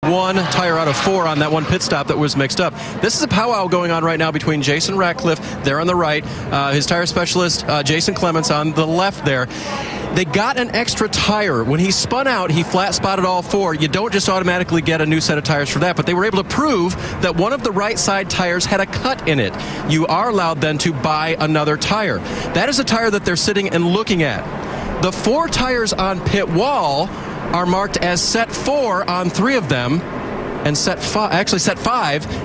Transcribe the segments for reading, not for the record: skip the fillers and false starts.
one tire out of 4 on that one pit stop that was mixed up. This is a powwow going on right now between Jason Ratcliffe there on the right, his tire specialist Jason Clements on the left there. They got an extra tire. When he spun out, he flat spotted all 4. You don't just automatically get a new set of tires for that, but they were able to prove that one of the right side tires had a cut in it. You are allowed then to buy another tire. That is a tire that they're sitting and looking at. The 4 tires on pit wall are marked as set 4 on 3 of them, and set 5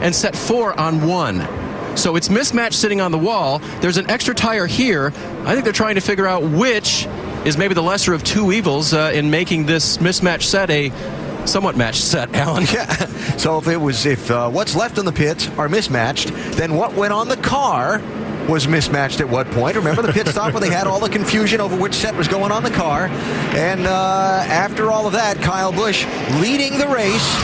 and set 4 on 1. So it's mismatched sitting on the wall. There's an extra tire here. I think they're trying to figure out which is maybe the lesser of 2 evils in making this mismatched set a somewhat matched set, Alan. Yeah. So if what's left in the pits are mismatched, then what went on the car was mismatched at what point? Remember the pit stop where they had all the confusion over which set was going on the car? And after all of that, Kyle Busch leading the race.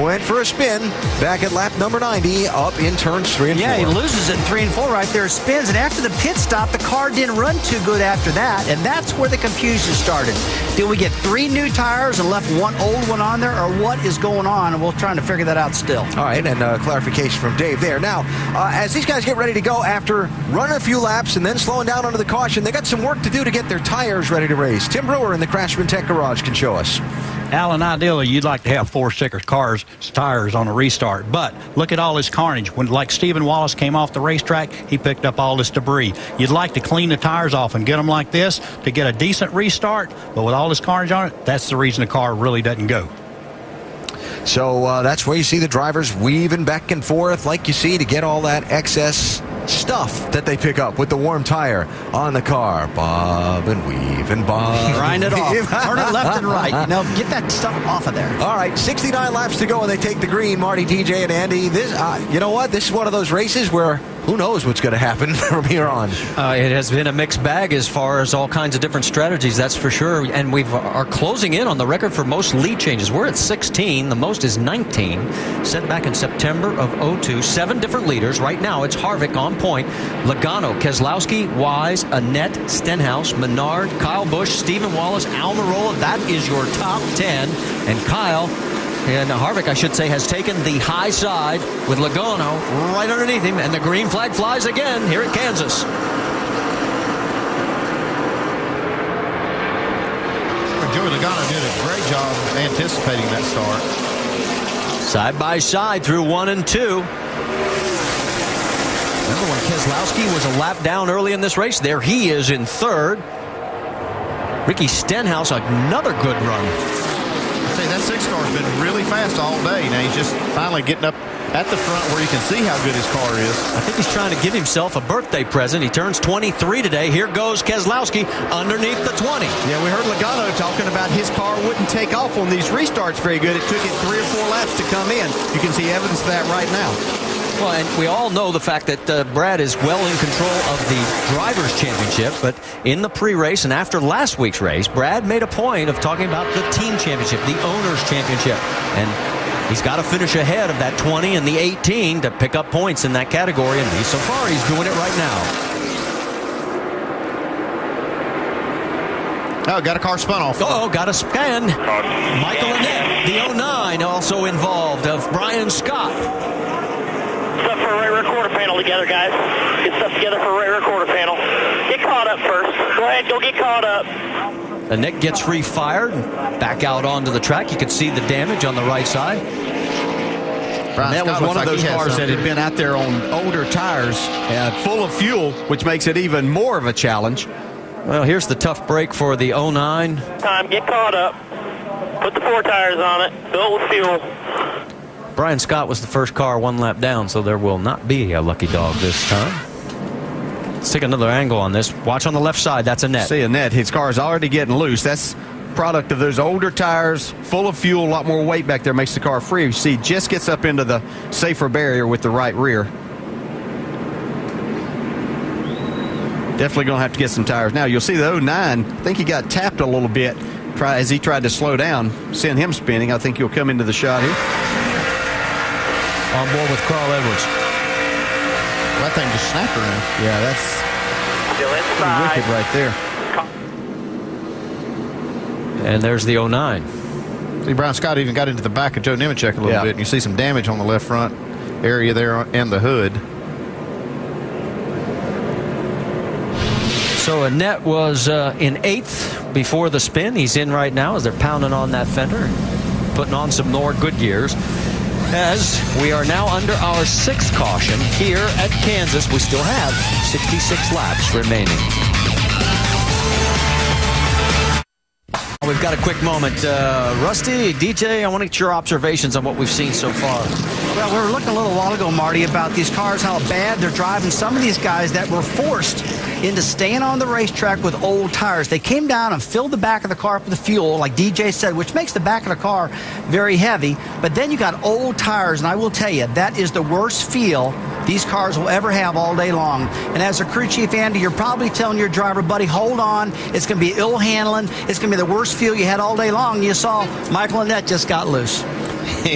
Went for a spin back at lap number 90 up in turns 3 and 4. Yeah, he loses in 3 and 4 right there. Spins, and after the pit stop, the car didn't run too good after that, and that's where the confusion started. Did we get 3 new tires and left 1 old one on there, or what is going on? And we're trying to figure that out still. All right, and clarification from Dave there. Now, as these guys get ready to go after running a few laps and then slowing down under the caution, they got some work to do to get their tires ready to race. Tim Brewer in the Craftsman Tech Garage can show us. Alan, ideally, you'd like to have 4 sticker tires on a restart. But look at all this carnage. When, like Stephen Wallace came off the racetrack, he picked up all this debris. You'd like to clean the tires off and get them like this to get a decent restart. But with all this carnage on it, that's the reason the car really doesn't go. So that's where you see the drivers weaving back and forth like you see to get all that excess stuff that they pick up with the warm tire on the car. Bob and weave and bob. Grind it off. Turn it left and right. Get that stuff off of there. All right, 69 laps to go, and they take the green. Marty, TJ, and Andy. This, you know what? This is one of those races where who knows what's going to happen from here on. It has been a mixed bag as far as all kinds of different strategies, that's for sure. And we are closing in on the record for most lead changes. We're at 16. The most is 19. Set back in September of 02. 7 different leaders. Right now, it's Harvick on point. Logano, Keselowski, Wise, Annette, Stenhouse, Menard, Kyle Busch, Stephen Wallace, Almirola. That is your top 10. And Kyle... And Harvick, I should say, has taken the high side with Logano right underneath him, and the green flag flies again here at Kansas. Joey Logano did a great job of anticipating that start. Side by side through 1 and 2. Remember when Keselowski was a lap down early in this race? There he is in 3rd. Ricky Stenhouse, another good run. That 6-car's been really fast all day. Now he's just finally getting up at the front where you can see how good his car is. I think he's trying to give himself a birthday present. He turns 23 today. Here goes Keselowski underneath the 20. Yeah, we heard Logano talking about his car wouldn't take off on these restarts very good. It took it 3 or 4 laps to come in. You can see evidence of that right now. Well, and we all know the fact that Brad is well in control of the Drivers' Championship, but in the pre-race and after last week's race, Brad made a point of talking about the Team Championship, the Owners' Championship, and he's got to finish ahead of that 20 and the 18 to pick up points in that category, and so far he's doing it right now. Oh, got a car spun off. Oh, got a scan. Michael Annett, the 09, also involved, of Brian Scott. Stuff for a rear quarter panel together, guys. Get stuff together for a rear quarter panel. Get caught up first. Go ahead, go get caught up. Annett gets refired and back out onto the track. You can see the damage on the right side. That was one of those cars that had been out there on older tires, full of fuel, which makes it even more of a challenge. Well, here's the tough break for the 09. Time, get caught up. Put the 4 tires on it. Fill it with fuel. Brian Scott was the first car 1 lap down, so there will not be a lucky dog this time. Let's take another angle on this. Watch on the left side. That's Annett. See Annett. His car is already getting loose. That's product of those older tires, full of fuel, a lot more weight back there, makes the car free. You see, just gets up into the safer barrier with the right rear. Definitely going to have to get some tires. Now, you'll see the 09, I think he got tapped a little bit as he tried to slow down, send him spinning. I think he'll come into the shot here. On board with Carl Edwards. Well, that thing just snapped around. Yeah, that's pretty wicked right there. And there's the 09. See, Brian Scott even got into the back of Joe Nemechek a little bit, and you see some damage on the left front area there and the hood. So Annette was in 8th before the spin. He's in right now as they're pounding on that fender, putting on some more Goodyears. As we are now under our 6th caution here at Kansas, we still have 66 laps remaining. We've got a quick moment. Rusty, DJ, I want to get your observations on what we've seen so far. Well, we were looking a little while ago, Marty, about these cars, how bad they're driving. Some of these guys that were forced into staying on the racetrack with old tires. They came down and filled the back of the car up with fuel, like DJ said, which makes the back of the car very heavy. But then you got old tires, and I will tell you, that is the worst feel these cars will ever have all day long. And as a crew chief, Andy, you're probably telling your driver, buddy, hold on. It's going to be ill handling. It's going to be the worst feel you had all day long. You saw Michael Annett just got loose.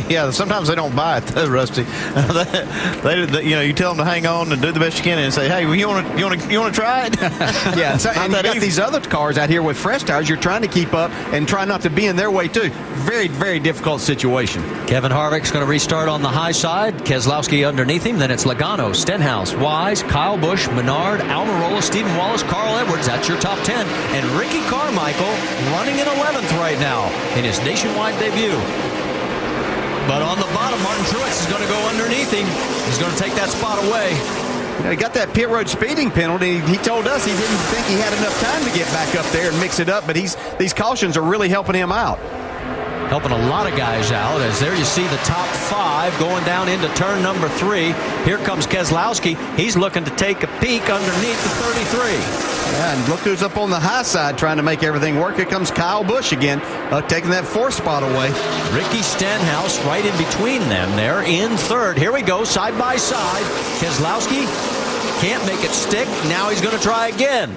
Yeah, sometimes they don't buy it, though, Rusty. You tell them to hang on and do the best you can, and say, "Hey, well, you want to try it?" Yeah, so, and you got these other cars out here with fresh tires. You're trying to keep up and try not to be in their way too. Very, very difficult situation. Kevin Harvick's going to restart on the high side. Keselowski underneath him. Then it's Logano, Stenhouse, Wise, Kyle Busch, Menard, Almirola, Stephen Wallace, Carl Edwards. That's your top 10. And Ricky Carmichael running in 11th right now in his nationwide debut. But on the bottom, Martin Truex is going to go underneath him. He's going to take that spot away. He got that pit road speeding penalty. He told us he didn't think he had enough time to get back up there and mix it up, but these cautions are really helping him out. Helping a lot of guys out, as there you see the top 5 going down into turn number 3. Here comes Keselowski. He's looking to take a peek underneath the 33. Yeah, and look who's up on the high side trying to make everything work. Here comes Kyle Busch again, taking that 4th spot away. Ricky Stenhouse right in between them there in 3rd. Here we go, side by side. Keselowski can't make it stick. Now he's going to try again.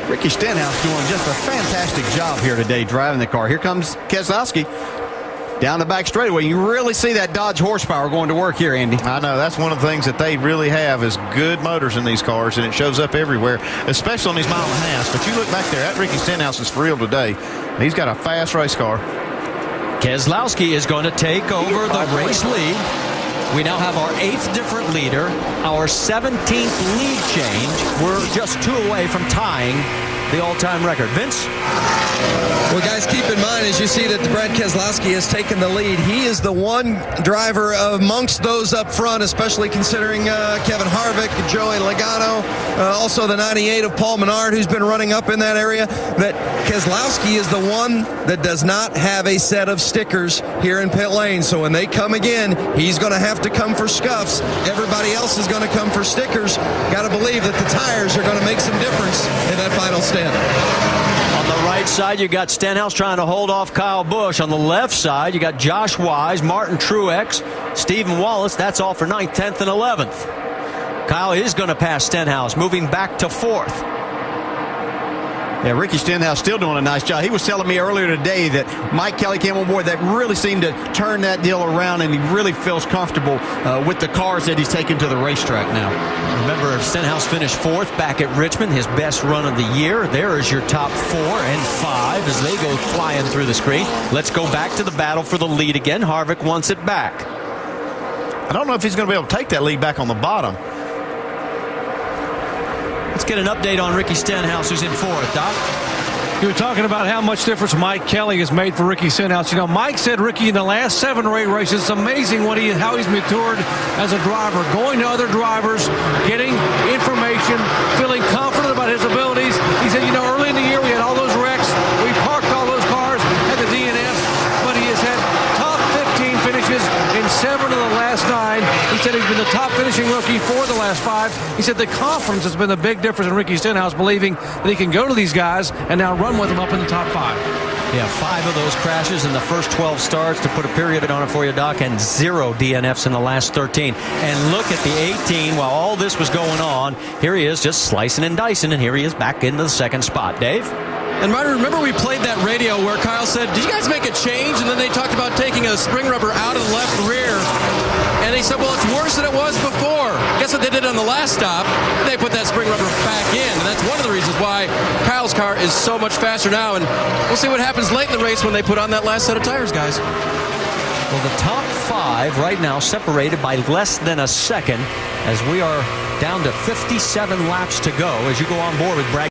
Ricky Stenhouse doing just a fantastic job here today driving the car. Here comes Keselowski down the back straightaway. You really see that Dodge horsepower going to work here, Andy. I know. That's one of the things that they really have is good motors in these cars, and it shows up everywhere, especially on these mile and a half. But you look back there, that Ricky Stenhouse is for real today. He's got a fast race car. Keselowski is going to take over the race lead. We now have our 8th different leader, our 17th lead change. We're just 2 away from tying the all-time record. Vince? Well, guys, keep in mind, as you see that Brad Keselowski has taken the lead, he is the one driver amongst those up front, especially considering Kevin Harvick, Joey Logano, also the 98 of Paul Menard, who's been running up in that area, that Keselowski is the one that does not have a set of stickers here in pit lane. So when they come again, he's going to have to come for scuffs. Everybody else is going to come for stickers. Got to believe that the tires are going to make some difference in that final stint. On the right side, you got Stenhouse trying to hold off Kyle Busch. On the left side, you got Josh Wise, Martin Truex, Stephen Wallace. That's all for 9th, 10th, and 11th. Kyle is going to pass Stenhouse, moving back to 4th. Yeah, Ricky Stenhouse still doing a nice job. He was telling me earlier today that Mike Kelly came on board that really seemed to turn that deal around, and he really feels comfortable with the cars that he's taken to the racetrack now. Remember, Stenhouse finished 4th back at Richmond, his best run of the year. There is your top 4 and 5 as they go flying through the screen. Let's go back to the battle for the lead again. Harvick wants it back. I don't know if he's going to be able to take that lead back on the bottom. Let's get an update on Ricky Stenhouse, who's in 4th. Doc? You were talking about how much difference Mike Kelly has made for Ricky Stenhouse. You know, Mike said Ricky in the last 7 or 8 races, it's amazing how he's matured as a driver, going to other drivers, getting information, feeling confident about his abilities. He said, you know, early in the year we had all those wrecks. We parked all those cars, had the DNFs, but he has had top 15 finishes in 7 of the last 9. He said he's been the top finishing rookie for the last 5. He said the confidence has been the big difference in Ricky Stenhouse, believing that he can go to these guys and now run with them up in the top 5. Yeah, 5 of those crashes in the first 12 starts, to put a period on it for you, Doc, and 0 DNFs in the last 13. And look at the 18. While all this was going on, here he is just slicing and dicing, and here he is back into the 2nd spot. Dave? And Martin, remember we played that radio where Kyle said, did you guys make a change? And then they talked about taking a spring rubber out of the left rear. And they he said, well, it's worse than it was before. Guess what they did on the last stop? They put that spring rubber back in, and that's one of the reasons why Kyle's car is so much faster now, and we'll see what happens late in the race when they put on that last set of tires, guys. Well, the top 5 right now separated by less than a second as we are down to 57 laps to go as you go on board with Brad